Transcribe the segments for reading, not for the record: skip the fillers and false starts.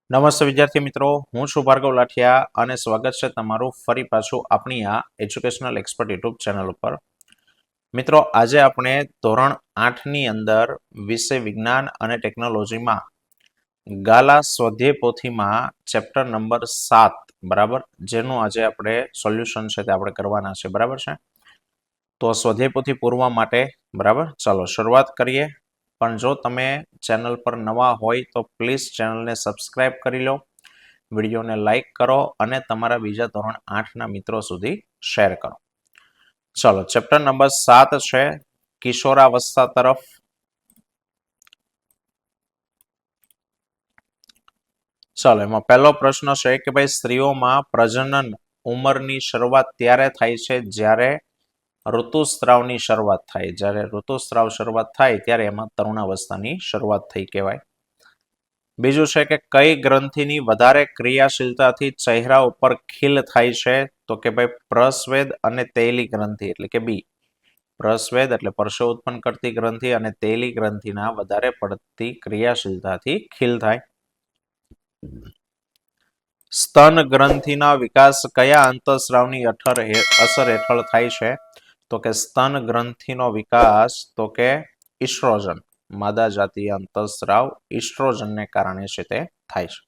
નમસ્તે વિદ્યાર્થી મિત્રો, હું છું ભાર્ગવ લાઠિયા અને સ્વાગત છે તમારું ફરી પાછું આપણી આ એજ્યુકેશનલ એક્સપર્ટ યુટ્યુબ ચેનલ ઉપર. મિત્રો, આજે આપણે ધોરણ 8ની અંદર વિષય વિજ્ઞાન અને ટેકનોલોજીમાં ગાલા સ્વાધ્યાય પોથીમાં ચેપ્ટર નંબર 7 બરાબર, જેનું આજે આપણે સોલ્યુશન છે તે આપણે કરવાના છે. બરાબર છે, તો સ્વાધ્યાય પોથી પૂરવા માટે બરાબર ચાલો શરૂઆત કરીએ. પણ જો તમે ચેનલ પર નવા હોય તો પ્લીઝ ચેનલને સબસ્ક્રાઇબ કરી લો, વિડીયોને લાઈક કરો અને તમારા બીજા ધોરણ 8ના મિત્રો સુધી શેર કરો. ચલો, ચેપ્ટર નંબર 7 છે કિશોરાવસ્થા તરફ. ચાલો, એમાં પહેલો પ્રશ્ન છે કે ભાઈ સ્ત્રીઓમાં પ્રજનન ઉંમરની શરૂઆત ત્યારે થાય છે જ્યારે ઋતુસ્રાવની શરૂઆત થાય. જ્યારે ઋતુસ્રાવ શરૂઆત થાય ત્યારે એમાં તરુણાવસ્થાની શરૂઆત થઈ કહેવાય. બીજું છે કે કઈ ગ્રંથિની વધારે ક્રિયાશીલતાથી ચહેરા ઉપર ખીલ થાય છે? તો કે ભાઈ પ્રસ્વેદ અને તૈલી ગ્રંથિ એટલે કે બી. પ્રસ્વેદ એટલે પરસેવો ઉત્પન્ન કરતી ગ્રંથિ અને તૈલી ગ્રંથિના વધારે પડતી ક્રિયાશીલતાથી ખીલ થાય. સ્તન ગ્રંથિના વિકાસ કયા અંતઃસ્રાવની અસર હેઠળ થાય છે? તો કે સ્તન ગ્રંથિનો વિકાસ તો કે ઇસ્ટ્રોજન, માદા જાતીય અંતઃસ્રાવ ઇસ્ટ્રોજનને કારણે છે તે થાય છે.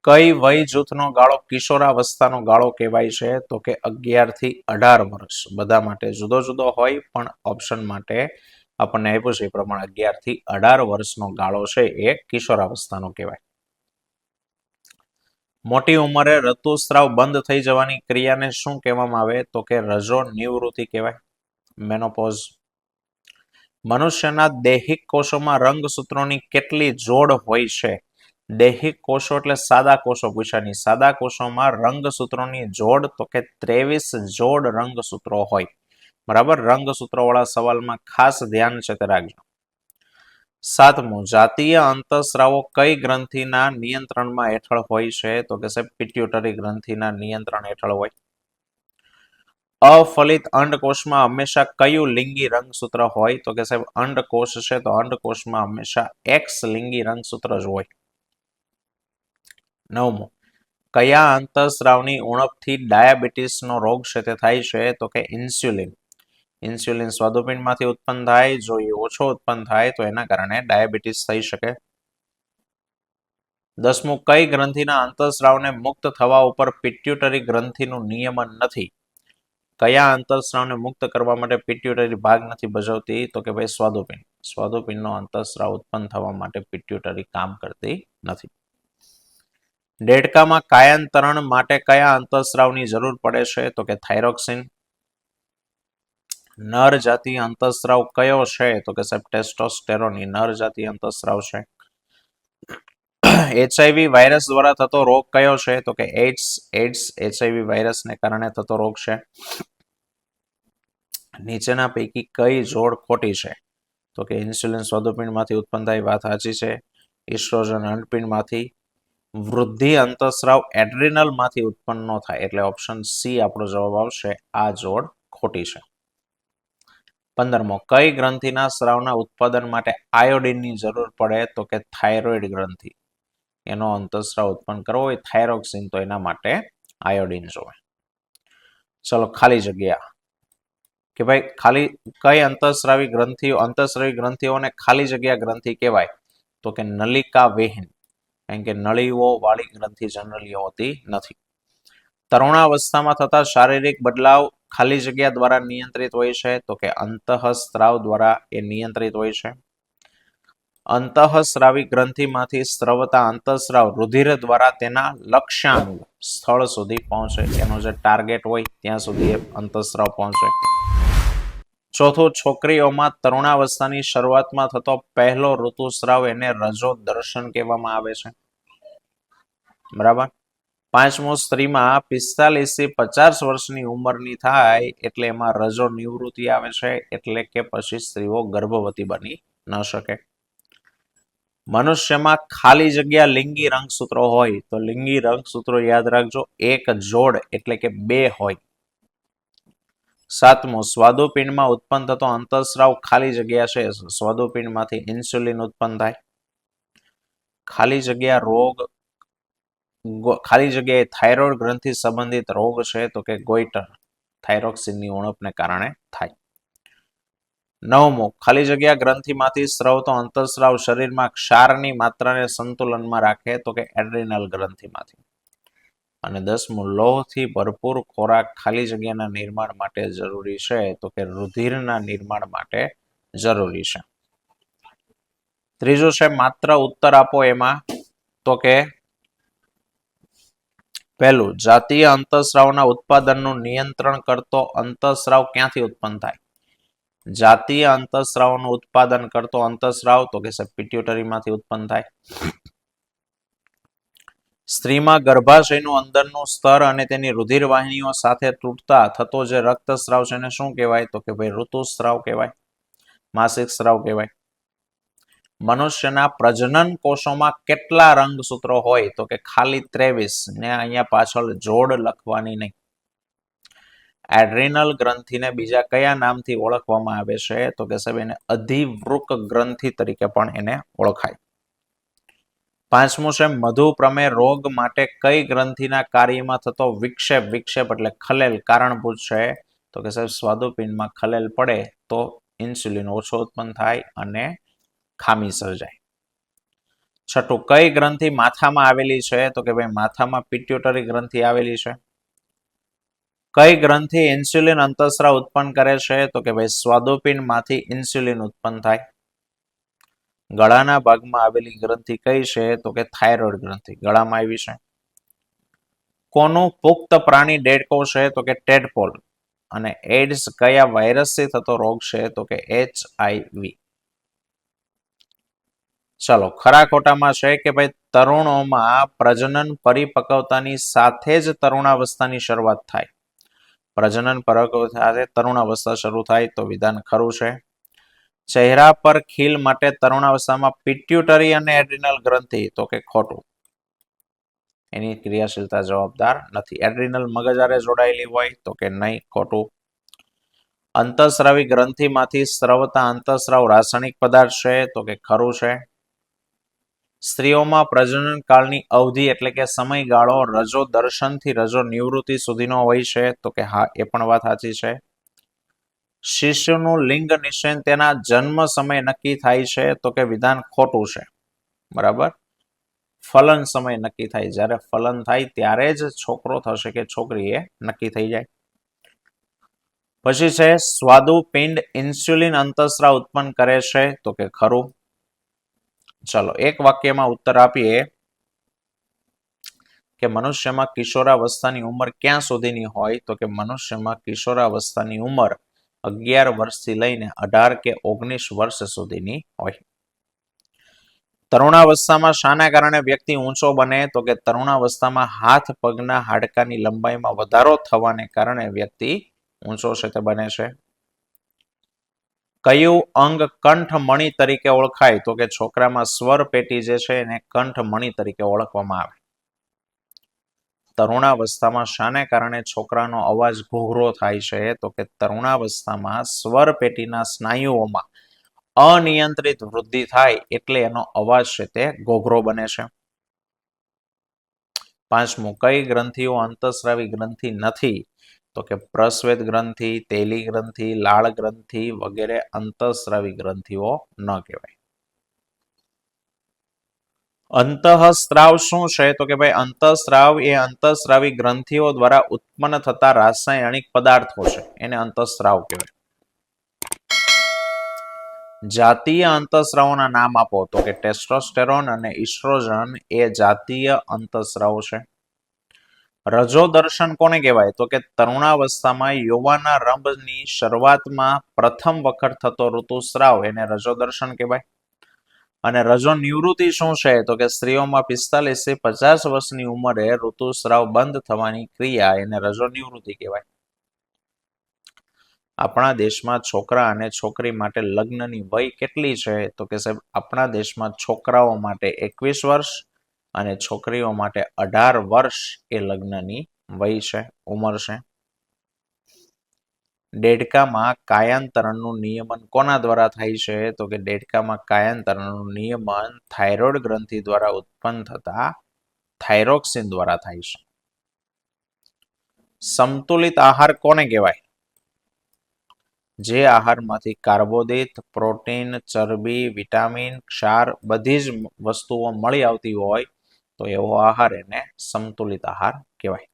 કઈ વય જૂથનો ગાળો કિશોરાવસ્થાનો ગાળો કહેવાય છે? તો કે 11 થી 18 વર્ષ. બધા માટે જુદો જુદો હોય, પણ ઓપ્શન માટે આપણને આપ્યું છે એ પ્રમાણે 11 થી 18 વર્ષનો ગાળો છે એ કિશોરાવસ્થાનો કહેવાય. મોટી ઉંમરે ઋતુસ્રાવ બંધ થઈ જવાની ક્રિયાને શું કહેવામાં આવે? તો કે રજો નિવૃત્તિ કહેવાય, મેનોપોઝ. મનુષ્યના દૈહિક કોષોમાં રંગસૂત્રોની કેટલી જોડ હોય છે? દૈહિક કોષો એટલે સાદા કોષો પૂછાની. સાદા કોષોમાં રંગસૂત્રોની જોડ તો કે 23 જોડ રંગસૂત્રો હોય. બરાબર, રંગસૂત્રો વાળા સવાલમાં ખાસ ધ્યાન છે તે રાખજો. 7મું, જાતીય અંતઃસ્રાવો કઈ ગ્રંથિના નિયંત્રણમાં હેઠળ હોય છે? તો કે સાહેબ પિટ્યુટરી ગ્રંથિના નિયંત્રણ હેઠળ હોય. અફલિત અંડકોષમાં હંમેશા કયું લિંગી રંગસૂત્ર હોય? તો કે સાહેબ અંડકોષ છે તો અંડકોષમાં હંમેશા એક્સ લિંગી રંગસૂત્ર જ હોય. 9મું, કયા અંતઃસ્રાવની ઉણપથી ડાયાબિટીસનો રોગ છે તે થાય છે? તો કે ઇન્સ્યુલિન. ઇન્સ્યુલિન સ્વાદુપિંડમાંથી ઉત્પન્ન થાય, જો એ ઓછો ઉત્પન્ન થાય તો એના કારણે ડાયાબિટીસ થઈ શકે. 10મું, કઈ ગ્રંથિના અંતઃસ્રાવને મુક્ત થવા ઉપર પિટ્યુટરી ગ્રંથિનું નિયમન નથી? કયા અંતઃસ્રાવને મુક્ત કરવા માટે પિટ્યુટરી ભાગ નથી ભજવતી? તો કે ભાઈ સ્વાદુપિંડ. સ્વાદુપિંડનો અંતઃસ્રાવ ઉત્પન્ન થવા માટે પિટ્યુટરી કામ કરતી નથી. દેડકામાં કાયાંતરણ માટે કયા અંતઃસ્રાવની જરૂર પડે છે? તો કે થાઇરોક્સિન. નર જાતીય અંતઃસ્રાવ કયો છે? તો કે સાહેબ ટેસ્ટોસ્ટેરોન નર જાતીય અંતઃસ્રાવ છે. એચઆઈવી વાયરસ દ્વારા થતો રોગ કયો છે? તો કે એડ્સ. એડ્સ એચઆઈવી વાયરસને કારણે થતો રોગ છે. નીચેના પૈકી કઈ જોડ ખોટી છે? તો કે ઇન્સ્યુલિન સ્વાદુપિંડમાંથી ઉત્પન્ન થાય, વાત સાચી છે. ઇસ્ટ્રોજન અંડપિંડમાંથી. વૃદ્ધિ અંતઃસ્રાવ એડ્રિનલમાંથી ઉત્પન્ન ન થાય, એટલે ઓપ્શન સી આપણો જવાબ આવશે. આ જોડ ખોટી છે. 15મો, કઈ ગ્રંથિના સ્રાવના ઉત્પાદન માટે આયોડિનની જરૂર પડે? તો કે થાઇરોઇડ ગ્રંથિ. એનો અંતઃસ્રાવ ઉત્પન્ન કરવો હોય થાઇરોક્સિન, તો એના માટે આયોડિન જોવે. ચલો, ખાલી જગ્યા કે ભાઈ ખાલી કઈ અંતઃસ્રાવી ગ્રંથિઓને ખાલી જગ્યા ગ્રંથિ કહેવાય? તો કે નલિકા વિહીન, કારણ કે નળીઓ વાળી ગ્રંથિ જનરલી હોતી નથી. તરુણાવસ્થામાં થતા શારીરિક બદલાવ ખાલી જગ્યા દ્વારા નિયંત્રિત હોય છે? તો કે અંતઃસ્ત્રાવ દ્વારા એ નિયંત્રિત હોય છે. અંતઃસ્રાવી ગ્રંથિમાંથી સ્રવતા અંતઃસ્રાવ રુધિર દ્વારા તેના લક્ષ્યાંગ સ્થળ સુધી પહોંચે, એનો જે ટાર્ગેટ હોય ત્યાં સુધી અંતઃસ્રાવ પહોંચે. ચોથું, છોકરીઓમાં તરુણાવસ્થાની શરૂઆતમાં થતો પહેલો ઋતુસ્રાવ એને રજો દર્શન કહેવામાં આવે છે. બરાબર. 5મું, સ્ત્રીમાં 45 થી 50 વર્ષની ઉંમરની થાય એટલે એમાં રજો નિવૃત્તિ આવે છે, એટલે કે પછી સ્ત્રીઓ ગર્ભવતી બની ન શકે. મનુષ્યમાં ખાલી જગ્યા લિંગી રંગસૂત્રો હોય તો લિંગી રંગસૂત્રો યાદ રાખજો, એક જોડ એટલે કે 2 હોય. 7મું, સ્વાદુપિંડમાં ઉત્પન્ન થતો અંતઃસ્રાવ ખાલી જગ્યા છે, સ્વાદુપિંડમાંથી ઇન્સ્યુલિન ઉત્પન્ન થાય. ખાલી જગ્યા રોગ, ખાલી જગ્યાએ થાઇરોઇડ ગ્રંથિ સંબંધિત રોગ છે તો કે ગોઈટર, થાઇરોક્સિનની ઉણપને કારણે થાય. 9મું, ખાલી જગ્યા ગ્રંથિમાંથી સ્રવતો અંતઃસ્રાવ શરીરમાં ક્ષારની માત્રાને સંતુલનમાં રાખે તો કે એડ્રિનલ ગ્રંથિમાંથી. અને 10મું, લોહથી ભરપૂર ખોરાક ખાલી જગ્યાના નિર્માણ માટે જરૂરી છે તો કે રુધિરના નિર્માણ માટે જરૂરી છે. ત્રીજું છે માત્ર ઉત્તર આપો એમાં, તો કે પહેલું, જાતીય અંતઃસ્રાવના ઉત્પાદનનું નિયંત્રણ કરતો અંતઃસ્રાવ ક્યાંથી ઉત્પન્ન થાય? જાતીય અંતઃસ્રાવનું ઉત્પાદન કરતો અંતઃસ્રાવ તો કે પિટ્યુટરીમાંથી ઉત્પન્ન થાય. સ્ત્રીમાં ગર્ભાશયનું અંદરનું સ્તર અને તેની રુધિર વાહિનીઓ સાથે તૂટતા થતો જે રક્તસ્રાવ છે એને શું કહેવાય? તો કે ભાઈ ઋતુસ્રાવ કહેવાય, માસિક સ્રાવ કહેવાય. મનુષ્યના પ્રજનન કોષોમાં કેટલા રંગસૂત્રો હોય? તો કે ખાલી 23 ને અહીંયા પાછળ જોડ લખવાની નહીં. એડ્રિનલ ગ્રંથિને બીજા કયા નામથી ઓળખવામાં આવે છે? તો કે સાહેબ એને અધિવૃક ગ્રંથિ તરીકે પણ એને ઓળખાય. 5મું છે મધુપ્રમેહ રોગ માટે કઈ ગ્રંથિના કાર્યમાં થતો વિક્ષેપ, વિક્ષેપ એટલે ખલેલ કારણભૂત છે? તો કે સાહેબ સ્વાદુપિંડમાં ખલેલ પડે તો ઇન્સ્યુલિન ઓછો ઉત્પન્ન થાય અને ખામી સર્જાય. 6, કઈ ગ્રંથિ માથામાં આવેલી છે? તો કે ભાઈ માથામાં પિટ્યુટરી ગ્રંથિ આવેલી છે. કઈ ગ્રંથિ ઇન્સ્યુલિન અંતઃસ્રાવ ઉત્પન્ન કરે છે? તો કે ભાઈ સ્વાદુપિંડમાંથી ઇન્સ્યુલિન ઉત્પન્ન થાય. ગળાના ભાગમાં આવેલી ગ્રંથિ કઈ છે? તો કે થાઇરોઇડ ગ્રંથિ ગળામાં આવી છે. કોનું પુખ્ત પ્રાણી દેડકો છે? તો કે ટેડપોલ. અને એડ્સ કયા વાયરસથી થતો રોગ છે? તો કે HIV. ચલો ખરા ખોટામાં છે કે ભાઈ તરુણોમાં પ્રજનન પરિપક્વતાની સાથે જ તરુણાવસ્થાની શરૂઆત થાય. પ્રજનન પરિપક્વતા સાથે તરુણાવસ્થા શરૂ થાય તો વિધાન ખરું છે. ચહેરા પર ખીલ માટે તરુણાવસ્થામાં પિટ્યુટરી અને એડ્રિનલ ગ્રંથિ તો કે ખોટું, એની ક્રિયાશીલતા જવાબદાર નથી. એડ્રિનલ મગજ હારે જોડાયેલી હોય તો કે નહીં, ખોટું. અંતઃસ્રાવી ગ્રંથિમાંથી સ્રવતા અંતઃસ્રાવ રાસાયણિક પદાર્થ છે તો કે ખરું છે. સ્ત્રીઓમાં પ્રજનન કાળની અવધિ એટલે કે સમયગાળો રજો દર્શનથી રજો નિવૃત્તિ સુધીનો હોય છે તો કે હા, એ પણ વાત સાચી છે. શિશુનું લિંગ નિશ્ચય તેના જન્મ સમય નક્કી થાય છે તો કે વિધાન ખોટું છે. બરાબર. ફલન સમય નક્કી થાય, જ્યારે ફલન થાય ત્યારે જ છોકરો થશે કે છોકરી એ નક્કી થઈ જાય. પછી છે સ્વાદુપિંડ ઇન્સ્યુલિન અંતઃસ્રાવ ઉત્પન્ન કરે છે તો કે ખરું. ચલો એક વાક્યમાં ઉત્તર આપીએ કે મનુષ્યમાં કિશોરાવસ્થાની ઉંમર ક્યાં સુધીની હોય? તો કે મનુષ્યમાં કિશોરાવસ્થાની ઉંમર 11 વર્ષથી લઈને 18 કે 19 વર્ષ સુધીની હોય. તરુણાવસ્થામાં શાના કારણે વ્યક્તિ ઊંચો બને? તો કે તરુણાવસ્થામાં હાથ પગના હાડકાની લંબાઈમાં વધારો થવાને કારણે વ્યક્તિ ઊંચો છે તે બને છે. કયું અંગ કંઠમણી તરીકે ઓળખાય? તો કે છોકરામાં સ્વર પેટી જે છે એને કંઠમણી તરીકે ઓળખવામાં આવે. તરુણાવસ્થામાં શાને કારણે છોકરાનો અવાજ ઘોઘરો થાય છે? તો કે તરુણાવસ્થામાં સ્વર પેટીના સ્નાયુઓમાં અનિયંત્રિત વૃદ્ધિ થાય એટલે એનો અવાજ છે તે ઘોઘરો બને છે. 5મું, કઈ ગ્રંથિઓ અંતઃસ્રાવી ગ્રંથિ નથી? તો કે પ્રસ્વેદ ગ્રંથિ, તેલી ગ્રંથિ, લાળ ગ્રંથિ વગેરે અંતઃસ્રાવી ગ્રંથિઓ ન કહેવાય. અંતઃસ્રાવ શું છે? તો કે ભાઈ અંતઃસ્રાવ એ અંતઃસ્રાવી ગ્રંથિઓ દ્વારા ઉત્પન્ન થતા રાસાયણિક પદાર્થો છે, એને અંતઃસ્રાવ કહેવાય. જાતીય અંતઃસ્રાવોના નામ આપો. તો કે ટેસ્ટોસ્ટેરોન અને ઇસ્ટ્રોજન એ જાતીય અંતઃસ્રાવ છે. રજો દર્શન કોને કહેવાય? તો કે તરુણાવસ્થામાં યુવાના રંભની શરૂઆતમાં પ્રથમ વખત થતો ઋતુસ્રાવ એને રજો દર્શન કહેવાય. અને રજો નિવૃત્તિ શું છે? તો કે સ્ત્રીઓમાં 45 થી 50 વર્ષની ઉંમરે ઋતુસ્રાવ બંધ થવાની ક્રિયા એને રજો નિવૃત્તિ કહેવાય. આપણા દેશમાં છોકરા અને છોકરી માટે લગ્નની વય કેટલી છે? તો કે સાહેબ આપણા દેશમાં છોકરાઓ માટે 21 વર્ષ અને છોકરીઓ માટે 18 વર્ષ એ લગ્નની વય છે, ઉંમર છે. દેડકામાં કાયાંતરણનું નિયમન કોના દ્વારા થાય છે? તો કે દેડકામાં કાયાંતરણનું નિયમન થાઇરોઇડ ગ્રંથિ દ્વારા ઉત્પન્ન થતા થાઇરોક્સિન દ્વારા થાય છે. સંતુલિત આહાર કોને કહેવાય? જે આહારમાંથી કાર્બોદિત, પ્રોટીન, ચરબી, વિટામિન, ક્ષાર બધી જ વસ્તુઓ મળી આવતી હોય તો એવો આહાર એને સંતુલિત આહાર કહેવાય.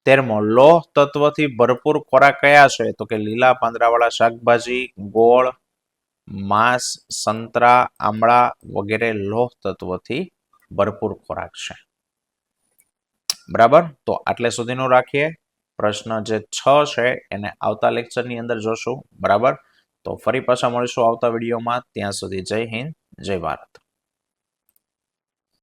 13મો, લોહ તત્વથી ભરપૂર ખોરાક કયા છે? તો કે લીલા પાંદડાવાળા શાકભાજી, ગોળ, માંસ, સંતરા, આમળા વગેરે લોહ તત્વથી ભરપૂર ખોરાક છે. બરાબર, તો આટલે સુધીનું રાખીએ. પ્રશ્ન જે 6 છે એને આવતા લેક્ચરની અંદર જોશું. બરાબર, તો ફરી પાછા મળીશું આવતા વિડીયોમાં. ત્યાં સુધી જય હિન્દ, જય ભારત.